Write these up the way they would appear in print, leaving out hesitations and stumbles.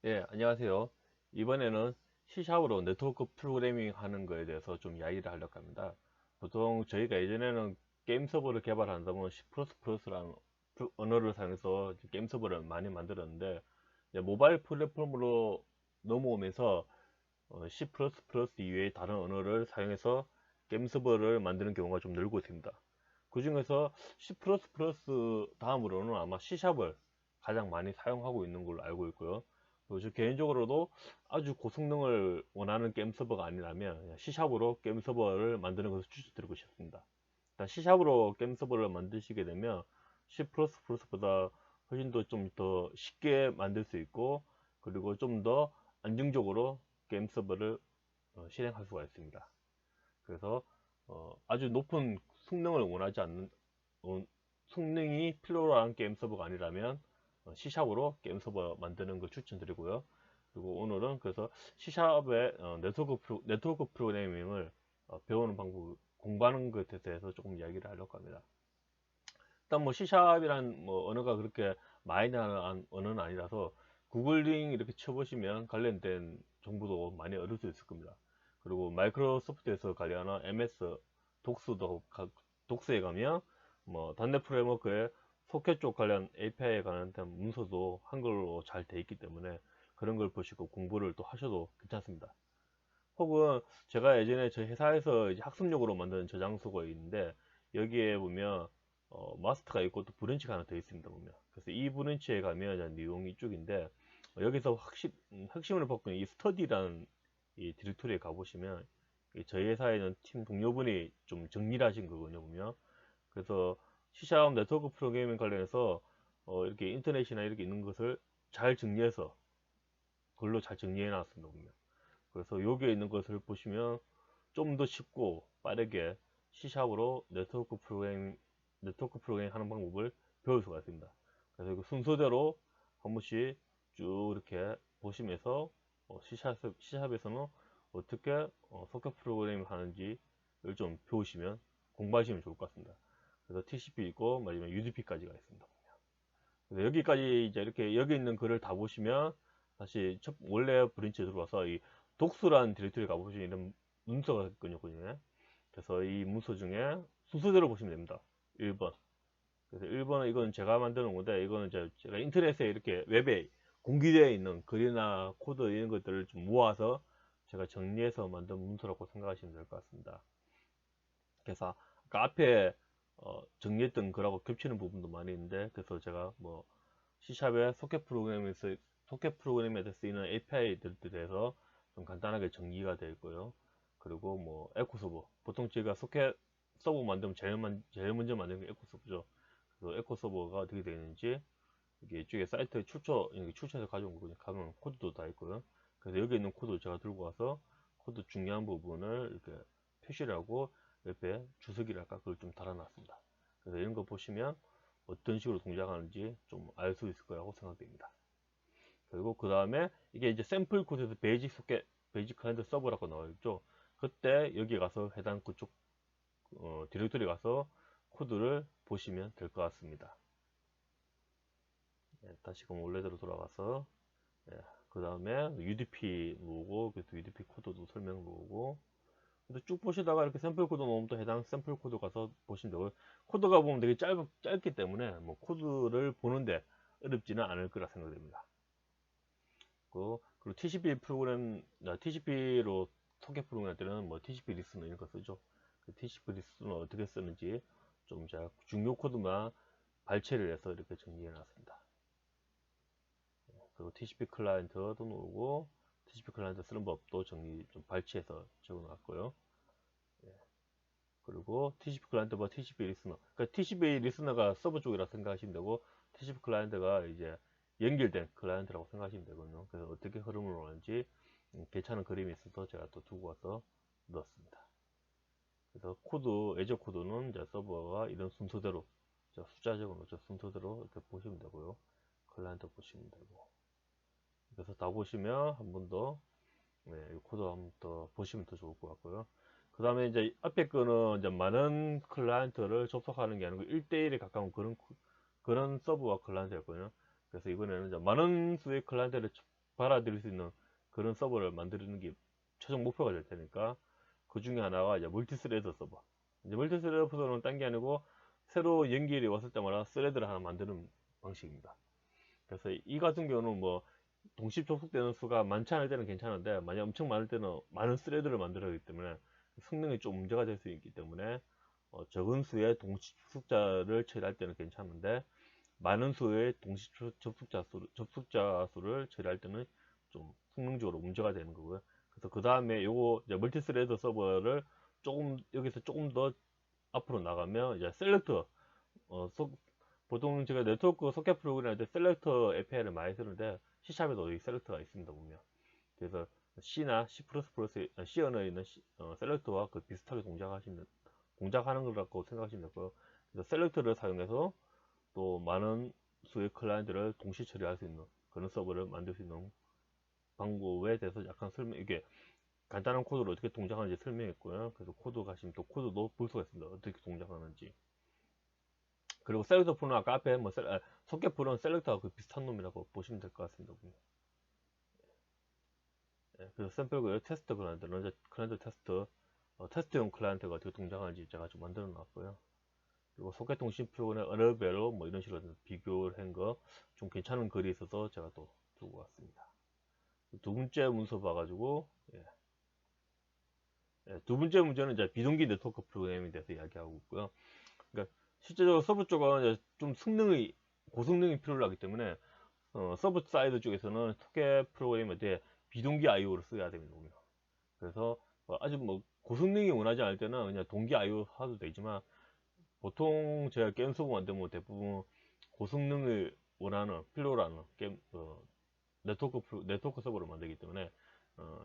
예, 안녕하세요. 이번에는 C샵으로 네트워크 프로그래밍 하는 거에 대해서 좀 이야기를 하려고 합니다. 보통 저희가 예전에는 게임 서버를 개발한다면 C++라는 언어를 사용해서 게임 서버를 많이 만들었는데, 이제 모바일 플랫폼으로 넘어오면서 C++ 이외의 다른 언어를 사용해서 게임 서버를 만드는 경우가 좀 늘고 있습니다. 그 중에서 C++ 다음으로는 아마 C샵을 가장 많이 사용하고 있는 걸로 알고 있고요. 그리고 저 개인적으로도 아주 고성능을 원하는 게임 서버가 아니라면 C샵으로 게임 서버를 만드는 것을 추천드리고 싶습니다. 일단 C샵으로 게임 서버를 만드시게 되면 C++보다 훨씬 더 좀 더 쉽게 만들 수 있고, 그리고 좀 더 안정적으로 게임 서버를 실행할 수가 있습니다. 그래서 아주 높은 성능을 원하지 않는 성능이 필요로 하는 게임 서버가 아니라면 C샵으로 게임 서버 만드는 걸 추천드리고요. 그리고 오늘은 그래서 C샵의 네트워크 프로그래밍을 배우는 방법, 공부하는 것에 대해서 조금 이야기를 하려고 합니다. 일단 뭐 C샵이란 뭐 언어가 그렇게 많이 나는 언어는 아니라서 구글링 이렇게 쳐보시면 관련된 정보도 많이 얻을 수 있을 겁니다. 그리고 마이크로소프트에서 관리하는 MS 독스에 가면 뭐 .NET 프레임워크의 소켓 쪽 관련 API에 관한 문서도 한글로 잘 돼 있기 때문에 그런 걸 보시고 공부를 또 하셔도 괜찮습니다. 혹은 제가 예전에 저희 회사에서 이제 학습용으로 만든 저장소가 있는데, 여기에 보면 마스터가 있고 또 브런치가 하나 더 있습니다 보면. 그래서 이 브런치에 가면 내용이 이쪽인데, 여기서 핵심을 뽑고 이 스터디라는 이 디렉토리에 가보시면 저희 회사에는 팀 동료분이 좀 정리를 하신 거거든요 보면. 그래서 C# 네트워크 프로그래밍 관련해서 이렇게 인터넷이나 이렇게 있는 것을 잘 정리해서 글로 잘 정리해 놨습니다 보면. 그래서 여기에 있는 것을 보시면 좀 더 쉽고 빠르게 C샵으로 네트워크 프로그래밍 하는 방법을 배울 수가 있습니다. 그래서 그 순서대로 한 번씩 쭉 이렇게 보시면서 C샵에서는 어떻게 소켓 프로그래밍 하는지를 좀 배우시면 공부하시면 좋을 것 같습니다. 그래서 TCP 있고 마지막 UDP까지가 있습니다. 그래서 여기까지 이제 이렇게 여기 있는 글을 다 보시면 다시 원래 브랜치에 들어와서 이 독수라는 디렉토리 가보시면 이런 문서가 있거든요. 그래서 이 문서 중에 순서대로 보시면 됩니다. 1번. 그래서 1번은 이건 제가 만드는 건데, 이거는 제가 인터넷에 이렇게 웹에 공개되어 있는 글이나 코드 이런 것들을 좀 모아서 제가 정리해서 만든 문서라고 생각하시면 될 것 같습니다. 그래서 아까 앞에 정리했던 거라고 겹치는 부분도 많이 있는데, 그래서 제가 뭐 C샵의 소켓 프로그램에 쓰이는 API들에 대해서 좀 간단하게 정리가 되어 있고요. 그리고 뭐 에코 서버, 보통 제가 소켓 서버 만들면 제일 먼저 만드는 게 에코 서버죠. 그래서 에코 서버가 어떻게 되는지 이게 이쪽에 사이트 출처에서 가져온 거거든요. 가면 코드도 다 있고요. 그래서 여기 있는 코드 제가 들고 와서 코드 중요한 부분을 이렇게 표시를 하고 옆에 주석이랄까 그걸 좀 달아놨습니다. 그래서 이런 거 보시면 어떤 식으로 동작하는지 좀 알 수 있을 거라고 생각됩니다. 그리고 그 다음에 이게 이제 샘플 코드에서 베이직 클라이언트 서버라고 나와 있죠. 그때 여기 가서 해당 그쪽 디렉토리 가서 코드를 보시면 될 것 같습니다. 예, 다시금 원래대로 돌아가서 예, 그 다음에 UDP 누르고 그래서 UDP 코드도 설명 누르고 쭉 보시다가 이렇게 샘플 코드 놓으면 또 해당 샘플 코드 가서 보시면 되고, 코드가 보면 되게 짧기 때문에 뭐 코드를 보는데 어렵지는 않을 거라 생각됩니다. 그리고 TCP로 소켓 프로그램 할 때는 뭐 TCP 리스너 이런 거 쓰죠. 그 TCP 리스너 어떻게 쓰는지 좀 제가 중요 코드만 발췌를 해서 이렇게 정리해 놨습니다. 그리고 TCP 클라이언트도 누르고 TCP 클라이언트 쓰는 법도 정리 좀 발췌해서 적어 놨고요. 그리고 TCP 클라이언트와 TCP 리스너. 그러니까 TCP 리스너가 서버 쪽이라 생각하시면 되고, TCP 클라이언트가 이제 연결된 클라이언트라고 생각하시면 되거든요. 그래서 어떻게 흐름을 오는지 괜찮은 그림이 있어서 제가 또 두고 와서 넣었습니다. 그래서 애저 코드는 이제 서버가 이런 순서대로 숫자 적어놓죠. 순서대로 이렇게 보시면 되고요. 클라이언트 보시면 되고. 그래서 다 보시면 한 번 더, 네, 이 코드 한 번 더 보시면 더 좋을 것 같고요. 그 다음에 이제 앞에 거는 이제 많은 클라이언트를 접속하는 게 아니고 1대1에 가까운 그런 서버와 클라이언트였거든요. 그래서 이번에는 이제 많은 수의 클라이언트를 받아들일 수 있는 그런 서버를 만드는 게 최종 목표가 될 테니까, 그 중에 하나가 이제 멀티스레드 서버. 이제 멀티스레드 서버는 딴 게 아니고 새로 연결이 왔을 때마다 스레드를 하나 만드는 방식입니다. 그래서 이 같은 경우는 뭐 동시 접속되는 수가 많지 않을 때는 괜찮은데, 만약 엄청 많을 때는 많은 스레드를 만들어야 하기 때문에 성능이 좀 문제가 될 수 있기 때문에, 적은 수의 동시 접속자를 처리할 때는 괜찮은데, 많은 수의 동시 접속자 수를 처리할 때는 좀 성능적으로 문제가 되는 거고요. 그래서 그 다음에 요거 이제 멀티스레드 서버를 조금 여기서 조금 더 앞으로 나가면 이제 셀렉터, 보통 제가 네트워크 소켓 프로그램 할 때 셀렉터 API를 많이 쓰는데, C샵에도 이 셀렉터가 있습니다 보면. 그래서 C나 C++, C 언어에 있는 셀렉터와 그 비슷하게 동작하는 거라고 생각하시면 되고요. 그래서 셀렉터를 사용해서 또 많은 수의 클라이언트를 동시 처리할 수 있는 그런 서버를 만들 수 있는 방법에 대해서 약간 이게 간단한 코드로 어떻게 동작하는지 설명했고요. 그래서 코드 가시면 또 코드도 볼 수가 있습니다. 어떻게 동작하는지. 그리고 셀렉터 풀은 아까 앞에 소켓 풀은 셀렉터하고 그 비슷한 놈이라고 보시면 될 것 같습니다. 예, 그래서 샘플 테스트 클라이언트, 런저 클라이언트 테스트, 테스트용 클라이언트가 어떻게 동작하는지 제가 좀 만들어 놨고요. 그리고 소켓 통신 프로그램 언어별로 뭐 이런 식으로 비교를 한 거 좀 괜찮은 글이 있어서 제가 또 두고 왔습니다. 두 번째 문서 봐가지고, 예. 예, 두 번째 문제는 이제 비동기 네트워크 프로그램에 대해서 이야기하고 있고요. 그러니까 실제적으로 서버 쪽은 이제 좀 고성능이 필요하기 때문에, 서버 사이드 쪽에서는 소켓 프로그램에 대해 비동기 IO를 써야 됩니다. 그래서 아주 뭐 고성능이 원하지 않을 때는 그냥 동기 IO 하도 되지만, 보통 제가 게임 서버 만들면 대부분 고성능을 원하는 필요로 하는 게임 네트워크 서버를 만들기 때문에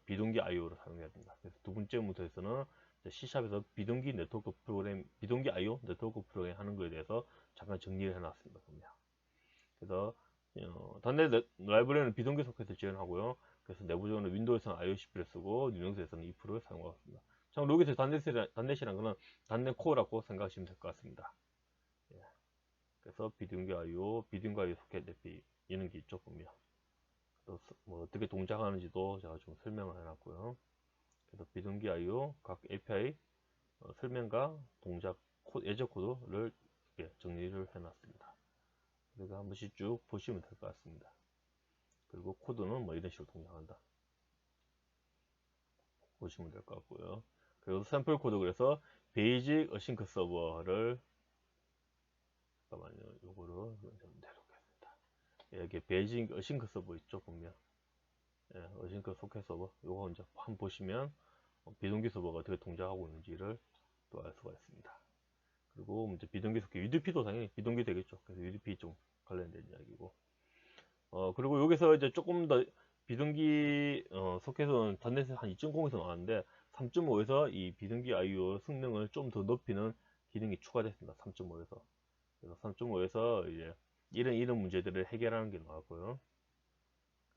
비동기 IO를 사용해야 됩니다. 그래서 두 번째 문서에서는 C샵에서 비동기 IO 네트워크 프로그램 하는 거에 대해서 잠깐 정리를 해놨습니다. 그래서 단내 라이브러리는 비동기 소켓을 지원하고요. 그래서 내부적으로 윈도우에서는 IOCP를 쓰고 리눅스에서는 EF를 사용하고 있습니다. 참 여기서 단넷이란 거는 단넷 코어라고 생각하시면 될 것 같습니다. 예. 그래서 비동기 IO 소켓 내피 이런 게 있죠 보면. 또 뭐 어떻게 동작하는지도 제가 좀 설명을 해놨고요. 그래서 비동기 IO 각 API 설명과 동작 예제 코드를 정리를 해놨습니다. 그리고 한 번씩 쭉 보시면 될 것 같습니다. 그리고 코드는 뭐 이런 식으로 동작한다 보시면 될 것 같고요. 그리고 샘플 코드, 그래서 베이직 어싱크 서버를, 잠깐만요, 요거를 좀 내려놓겠습니다. 여기 베이직 어싱크 서버 있죠 보면. 예, 어싱크 소켓 서버 요거 이제 한번 보시면 비동기 서버가 어떻게 동작하고 있는지를 또 알 수가 있습니다. 그리고 이제 비동기 소켓 UDP도 당연히 비동기 되겠죠. 그래서 UDP 좀 관련된 이야기고, 그리고 여기서 이제 조금 더 비동기 소켓은 단넷에서 한 2.0에서 나왔는데 3.5에서 이 비동기 IO 성능을 좀 더 높이는 기능이 추가됐습니다. 3.5에서. 그래서 3.5에서 이제 이런 문제들을 해결하는 게 나왔고요.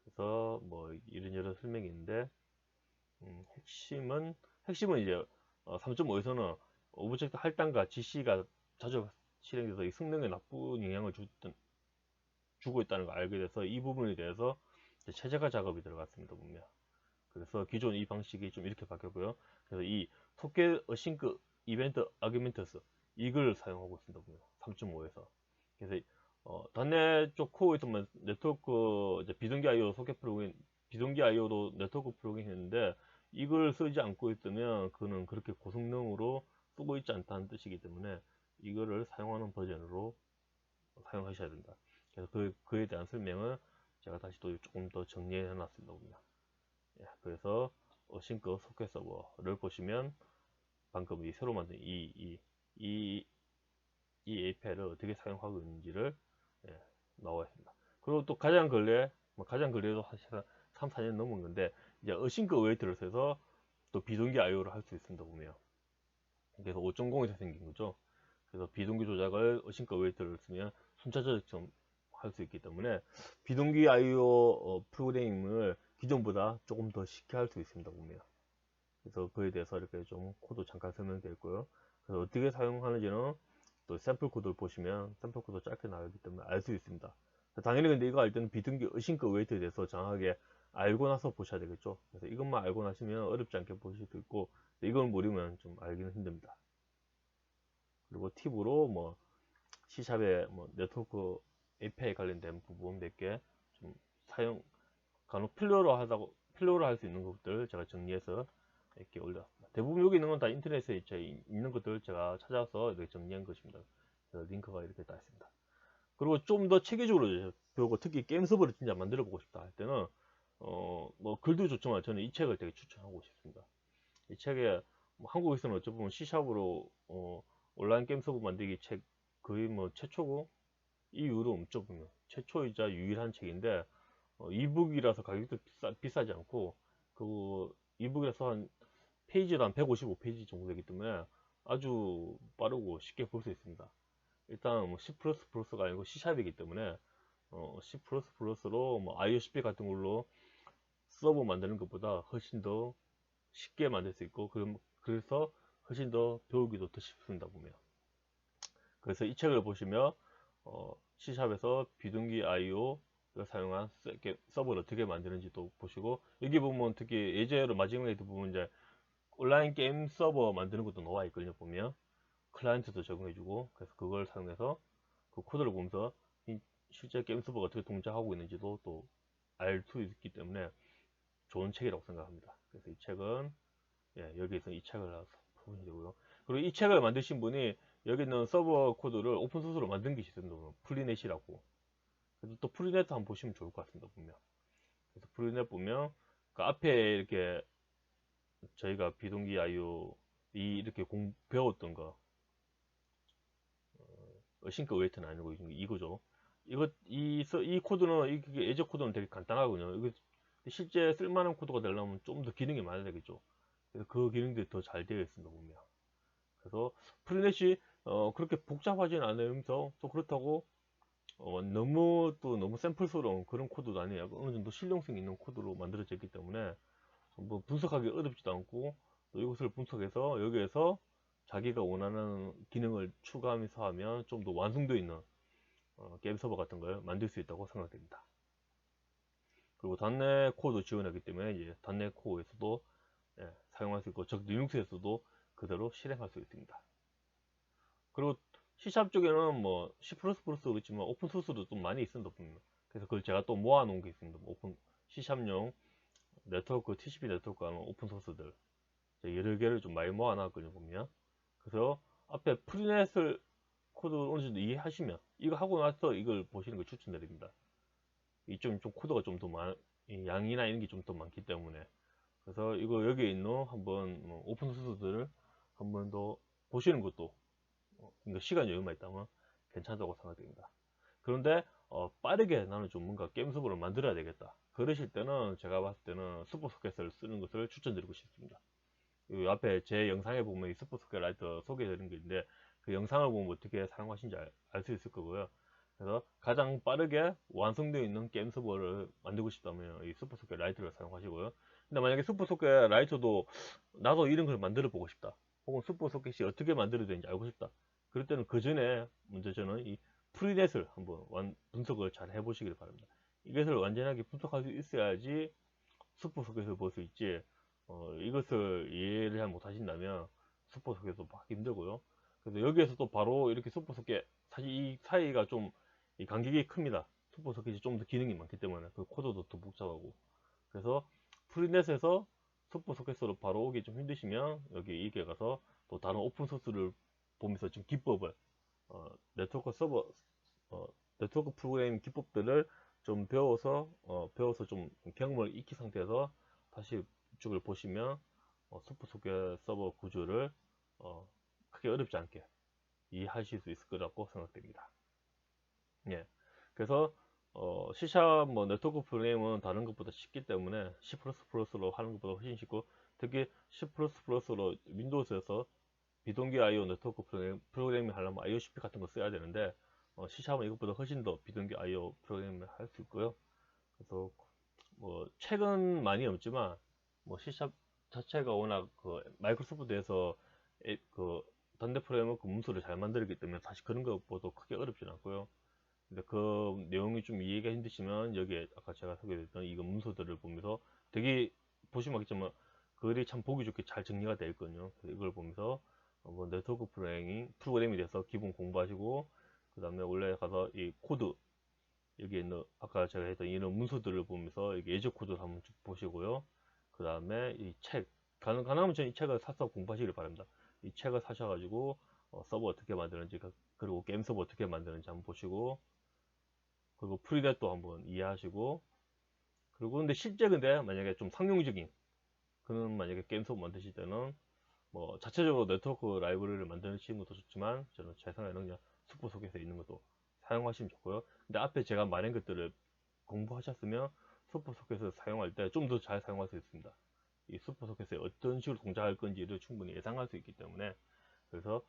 그래서 뭐 이런저런 설명이 있는데, 핵심은 이제 3.5에서는 오브젝트 할당과 GC가 자주 실행돼서 이 성능에 나쁜 영향을 주고 있다는 걸 알게 돼서 이 부분에 대해서 최적화 작업이 들어갔습니다 보면. 그래서 기존 이 방식이 좀 이렇게 바뀌었고요. 그래서 이 소켓 어싱크 이벤트 아규멘트스 이걸 사용하고 있습니다 보면 3.5에서. 그래서 단넷 쪽 코어에서만 네트워크 비동기 IO 소켓 프로그램, 비동기 IO도 네트워크 프로그램 했는데 이걸 쓰지 않고 있으면 그는 그렇게 고성능으로 쓰고 있지 않다는 뜻이기 때문에 이거를 사용하는 버전으로 사용하셔야 된다. 그래서 그에 대한 설명을 제가 다시 또 조금 더 정리해 놨습니다. 예, 그래서 싱크 소켓 서버를 보시면 방금 이 새로 만든 이 API를 어떻게 사용하고 있는지를 나와 있습니다. 그리고 또 가장 근래도 사실 3, 4년 넘은 건데, 이제 어싱크 어웨이트를 써서 또 비동기 IO를 할 수 있습니다 보면. 그래서 5.0에서 생긴 거죠. 그래서 비동기 조작을 어싱크 어웨이트를 쓰면 순차 조작 좀 할 수 있기 때문에 비동기 IO 프로그래밍을 기존보다 조금 더 쉽게 할 수 있습니다 보면. 그래서 그에 대해서 이렇게 좀 코드 잠깐 설명되어 있고요. 그래서 어떻게 사용하는지는 또 샘플 코드를 보시면 샘플 코드 짧게 나오기 때문에 알 수 있습니다. 당연히 근데 이거 알 때는 비등기 어싱크 웨이트에 대해서 정확하게 알고 나서 보셔야 되겠죠. 그래서 이것만 알고 나시면 어렵지 않게 보실 수 있고, 이걸 모르면 좀 알기는 힘듭니다. 그리고 팁으로 뭐 C샵의 뭐 네트워크 API 관련된 부분 몇 개 좀 사용 간혹 필요로 할 수 있는 것들 제가 정리해서 이렇게 올렸습니다. 대부분 여기 있는 건 다 인터넷에 있는 것들 제가 찾아서 이렇게 정리한 것입니다. 그래서 링크가 이렇게 다 있습니다. 그리고 좀 더 체계적으로 배우고 특히 게임 서버를 진짜 만들어 보고 싶다 할 때는 뭐 글도 좋지만 저는 이 책을 되게 추천하고 싶습니다. 이 책에 뭐 한국에서는 어찌 보면 C샵으로 온라인 게임 서버 만들기 책 거의 뭐 최초고 이후로 엄청 보면 최초이자 유일한 책인데 이북이라서 가격도 비싸지 않고 그 이북이라서 한 페이지도 한 155페이지 정도 되기 때문에 아주 빠르고 쉽게 볼 수 있습니다. 일단 뭐 C++가 아니고 C샵이기 때문에 C++로 뭐 IOCP 같은 걸로 서버 만드는 것보다 훨씬 더 쉽게 만들 수 있고 그래서 훨씬 더 배우기도 더 쉽습니다 보면. 그래서 이 책을 보시면 C샵에서 비동기 IO를 사용한 서버를 어떻게 만드는지도 보시고, 여기 보면 특히 예제로 마지막에 보면 이제 온라인 게임 서버 만드는 것도 나와 있거든요. 보면 클라이언트도 적용해주고, 그래서 그걸 사용해서 그 코드를 보면서 실제 게임 서버가 어떻게 동작하고 있는지도 또 알 수 있기 때문에 좋은 책이라고 생각합니다. 그래서 이 책은 여기에서 이 책을 보시면 되고요. 그리고 이 책을 만드신 분이 여기 있는 서버 코드를 오픈소스로 만든 게 있습니다. 프리넷이라고. 그래서 또 프리넷 한번 보시면 좋을 것 같습니다. 보면. 그래서 프리넷 보면 그 앞에 이렇게 저희가 비동기 IO 이렇게 배웠던 거 어싱크 웨이트는 아니고 이거죠. 이 코드는 예제 코드는 되게 간단하거든요. 이거 실제 쓸만한 코드가 되려면 좀 더 기능이 많아야 되겠죠. 그래서 그 기능들이 더 잘 되어 있습니다. 보면. 그래서 프리넷이 그렇게 복잡하진 않으면서 또 그렇다고 너무 샘플스러운 그런 코드도 아니에요. 어느 정도 실용성 있는 코드로 만들어져 있기 때문에 뭐 분석하기 어렵지도 않고, 또 이것을 분석해서 여기에서 자기가 원하는 기능을 추가하면서 하면 좀 더 완성도 있는 게임 서버 같은 걸 만들 수 있다고 생각됩니다. 그리고 .NET 코드 지원하기 때문에 이제 .NET 코어에서도 사용할 수 있고, 즉 리눅스에서도 그대로 실행할 수 있습니다. 그리고 C샵 쪽에는 뭐 C++도 있지만 오픈소스도 좀 많이 있습니다. 그래서 그걸 제가 또 모아놓은 게 있습니다. 오픈 C샵용 네트워크, TCP 네트워크 하는 오픈소스들 여러 개를 좀 많이 모아놨거든요. 보면. 그래서 앞에 프리넷을 코드 어느 정도 이해하시면 이거 하고 나서 이걸 보시는 걸 추천드립니다. 좀 코드가 좀 더 양이나 이런 게 좀 더 많기 때문에. 그래서 이거 여기에 있는 한번 오픈소스들을 한번 더 보시는 것도 시간 여유만 있다면 괜찮다고 생각됩니다. 그런데 빠르게 나는 좀 뭔가 게임 서버를 만들어야 되겠다. 그러실 때는 제가 봤을 때는 슈퍼소켓을 쓰는 것을 추천드리고 싶습니다. 이 앞에 제 영상에 보면 이 슈퍼소켓 라이터 소개되는 게 있는데 그 영상을 보면 어떻게 사용하시는지 알 수 있을 거고요. 그래서 가장 빠르게 완성되어 있는 게임 서버를 만들고 싶다면 이 슈퍼소켓 라이터를 사용하시고요. 근데 만약에 슈퍼소켓 라이터도 나도 이런 걸 만들어 보고 싶다, 혹은 슈퍼소켓이 어떻게 만들어야 되는지 알고 싶다, 그럴 때는 그 전에 먼저 저는 이 프리넷을 한번 분석을 잘 해보시길 바랍니다. 이것을 완전하게 분석할 수 있어야지 슈퍼소켓을 볼 수 있지, 이것을 이해를 잘 못하신다면 슈퍼소켓도 받기 힘들고요. 그래서 여기에서 또 바로 이렇게 슈퍼소켓, 사실 이 사이가 좀 이 간격이 큽니다. 슈퍼소켓이 좀 더 기능이 많기 때문에 그 코드도 더 복잡하고. 그래서 프리넷에서 슈퍼소켓으로 바로 오기 좀 힘드시면 여기 이게 가서 또 다른 오픈소스를 보면서 좀 기법을 네트워크 서버 네트워크 프로그래밍 기법들을 좀 배워서 좀 경험을 익힌 상태에서 다시 이쪽을 보시면 슈퍼소켓 서버 구조를 크게 어렵지 않게 이해하실 수 있을 거라고 생각됩니다. 예. 그래서 C# 뭐 네트워크 프로그램은 다른 것보다 쉽기 때문에 C++로 하는 것보다 훨씬 쉽고, 특히 C++로 윈도우즈에서 비동기 IO 네트워크 프로그래밍 하려면 IOCP 같은 거 써야 되는데 C샵은 이것보다 훨씬 더 비동기 IO 프로그래밍을 할 수 있고요. 그래서 뭐 책은 많이 없지만 뭐 C샵 자체가 워낙 그 마이크로소프트에서 그 단대 프레임워크 문서를 잘 만들기 때문에 사실 그런 것보다 크게 어렵진 않고요. 근데 그 내용이 좀 이해가 힘드시면 여기에 아까 제가 소개했던 이거 문서들을 보면서 되게 보시면 알겠지만 글이 참 보기 좋게 잘 정리가 되어 있거든요. 그래서 이걸 보면서 뭐 네트워크 프로그래밍에 대해서 기본 공부하시고 그 다음에 원래 가서 이 코드 여기 있는 아까 제가 했던 이런 문서들을 보면서 여기 예제 코드를 한번 쭉 보시고요. 그 다음에 이 책 가능하면 저는 이 책을 사서 공부하시길 바랍니다. 이 책을 사셔가지고 서버 어떻게 만드는지 그리고 게임 서버 어떻게 만드는지 한번 보시고 그리고 프리댓도 한번 이해하시고 그리고 근데 실제 근데 만약에 좀 상용적인 그런 만약에 게임 서버 만드실 때는 뭐 자체적으로 네트워크 라이브러리를 만드시는 것도 좋지만 저는 제 생각에는 그냥 슈퍼 소켓에 있는 것도 사용하시면 좋고요. 근데 앞에 제가 말한 것들을 공부하셨으면 슈퍼 소켓을 사용할 때 좀 더 잘 사용할 수 있습니다. 이 슈퍼 소켓에 어떤 식으로 동작할 건지를 충분히 예상할 수 있기 때문에 그래서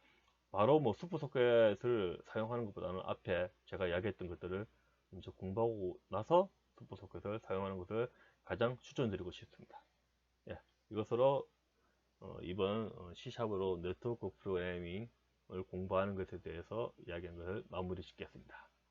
바로 뭐 슈퍼 소켓을 사용하는 것보다는 앞에 제가 이야기했던 것들을 먼저 공부하고 나서 슈퍼 소켓을 사용하는 것을 가장 추천드리고 싶습니다. 예, 이것으로 이번 C샵으로 네트워크 프로그래밍을 공부하는 것에 대해서 이야기한 것을 마무리 짓겠습니다.